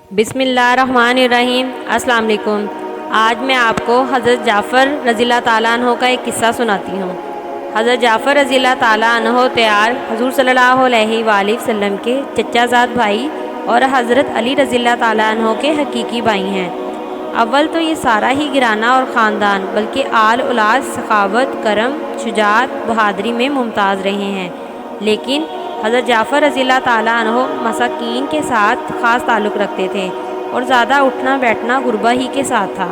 बिस्मिल्लाहिर्रहमानिर्रहीम। अस्सलाम वालेकुम। आज मैं आपको हज़रत जाफ़र रज़ी अल्लाह ताला अन्हो का एक किस्सा सुनाती हूँ। हज़रत जाफ़र रज़ी अल्लाह ताला अन्हो तैयार हुज़ूर सल्लल्लाहु अलैहि वसल्लम के चचाज़ाद भाई और हज़रत अली रज़ी अल्लाह ताला अन्हो के हकीकी भाई हैं। अव्वल तो ये सारा ही घराना और ख़ानदान बल्कि आल औलाद सखावत, करम, शुजाअत, बहादुरी में मुमताज़ रहे हैं। लेकिन हज़रत जाफ़र रज़ी अल्लाह ताला अन्हो मसाकीन के साथ ख़ास ताल्लुक़ रखते थे और ज़्यादा उठना बैठना गुरबा ही के साथ था।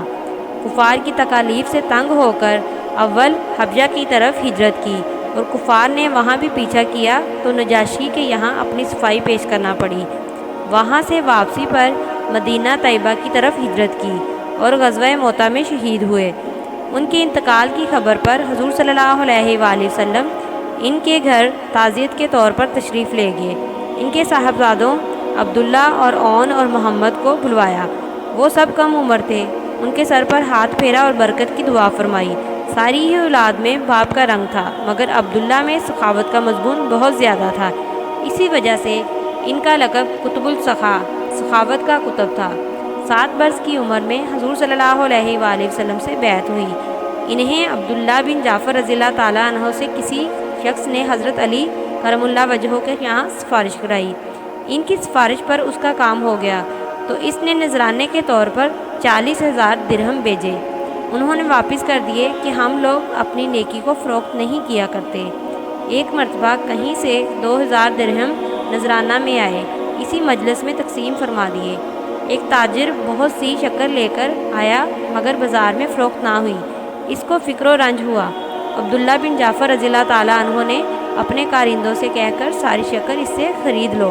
कुफ़ार की तकालीफ से तंग होकर अव्वल हबशा की तरफ हिजरत की और कुफ़ार ने वहाँ भी पीछा किया तो नजाशी के यहाँ अपनी सफाई पेश करना पड़ी। वहाँ से वापसी पर मदीना तैयबा की तरफ हिजरत की और ग़ज़वा मोता में शहीद हुए। उनके इंतकाल की खबर पर हुज़ूर सल्लल्लाहु अलैहि वसल्लम इनके घर ताज़ियत के तौर पर तशरीफ़ ले गए। इनके साहबजादों अब्दुल्ला और औन और मोहम्मद को बुलवाया। वो सब कम उम्र थे। उनके सर पर हाथ फेरा और बरकत की दुआ फरमाई। सारी ही औलाद में बाप का रंग था, मगर अब्दुल्ला में सखावत का मज़मून बहुत ज़्यादा था। इसी वजह से इनका लक़ब कुतुबुल सखा, सखावत का कुतुब था। 7 बरस की उम्र में हुज़ूर सल्लल्लाहु अलैहि वसल्लम से बैत हुई। इन्हें अब्दुल्ला बिन जाफ़र रज़ी अल्लाह ताला अन्हो से किसी शख्स ने हज़रत अली करमुल्लाह वजहो के यहाँ सिफारिश कराई। इनकी सिफारिश पर उसका काम हो गया तो इसने नजराने के तौर पर 40,000 दिरहम भेजे। उन्होंने वापस कर दिए कि हम लोग अपनी नेकी को फ़रोख्त नहीं किया करते। एक मरतबा कहीं से 2,000 दिरहम नजराना में आए, इसी मजलिस में तकसीम फरमा दिए। एक ताजिर बहुत सी शक्कर लेकर आया मगर बाज़ार में फ़रोख्त ना हुई। इसको फ़िक्र रंज हुआ। अब्दुल्ला बिन जाफ़र रज़ी अल्लाह ताला अन्हो ने अपने कारिंदों से कहकर सारी शक्कर इससे ख़रीद लो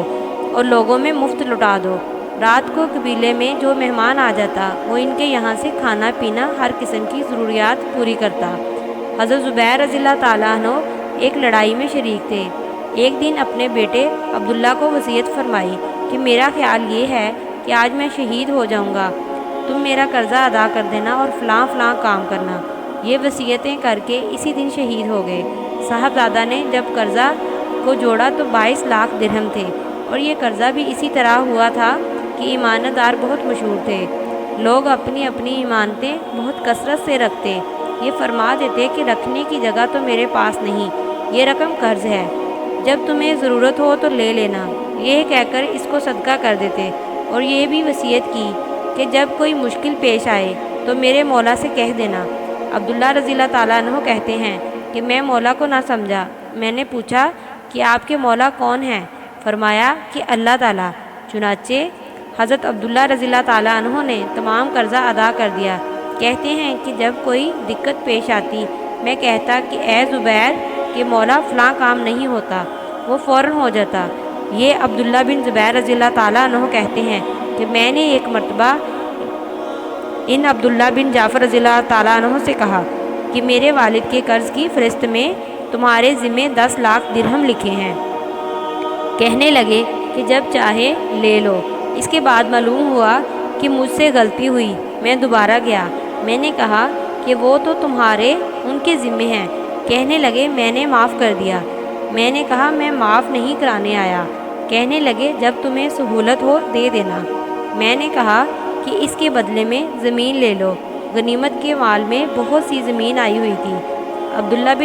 और लोगों में मुफ्त लुटा दो। रात को कबीले में जो मेहमान आ जाता वो इनके यहाँ से खाना पीना हर किस्म की ज़रूरियात पूरी करता। हज़रत ज़ुबैर रज़ी अल्लाह ताला अन्हो एक लड़ाई में शरीक थे। एक दिन अपने बेटे अब्दुल्ला को वसीयत फरमाई कि मेरा ख्याल ये है कि आज मैं शहीद हो जाऊँगा, तुम मेरा कर्ज़ा अदा कर देना और फ़लाँ फ़लाँ काम करना। ये वसीयतें करके इसी दिन शहीद हो गए। साहबजादा ने जब कर्ज़ा को जोड़ा तो 22 लाख दिरहम थे और ये कर्ज़ा भी इसी तरह हुआ था कि ईमानदार बहुत मशहूर थे। लोग अपनी अपनी ईमानतें बहुत कसरत से रखते। ये फरमा देते कि रखने की जगह तो मेरे पास नहीं, ये रकम कर्ज़ है, जब तुम्हें ज़रूरत हो तो ले लेना। ये कहकर इसको सदका कर देते और ये भी वसीयत की कि जब कोई मुश्किल पेश आए तो मेरे मौला से कह देना। अब्दुल्ला रज़ी अल्लाह ताला अन्हो कहते हैं कि मैं मौला को ना समझा। मैंने पूछा कि आपके मौला कौन हैं? फरमाया कि अल्लाह ताला। चुनाचे हज़रत अब्दुल्ला रज़ी अल्लाह ताला अन्हो ने तमाम कर्ज़ा अदा कर दिया। कहते हैं कि जब कोई दिक्कत पेश आती मैं कहता कि ए ज़ुबैर के मौला फ़लाँ काम नहीं होता, वो फ़ौरन हो जाता। ये अब्दुल्ला बिन ज़ुबैर रज़ी अल्लाह ताला अन्हो कहते हैं कि मैंने एक मरतबा इन अब्दुल्ला बिन जाफ़र रज़ी अल्लाह ताला अन्हो से कहा कि मेरे वालिद के कर्ज़ की फ़हरिस्त में तुम्हारे ज़िम्मे 10 लाख दिरहम लिखे हैं। कहने लगे कि जब चाहे ले लो। इसके बाद मालूम हुआ कि मुझसे गलती हुई। मैं दोबारा गया। मैंने कहा कि वो तो तुम्हारे उनके ज़िम्मे हैं। कहने लगे मैंने माफ़ कर दिया। मैंने कहा मैं माफ़ नहीं कराने आया। कहने लगे जब तुम्हें सहूलत हो दे देना। मैंने कहा कि इसके बदले में ज़मीन ले लो। गनीमत के माल में बहुत सी ज़मीन आई हुई थी। अब्दुल्ला बिन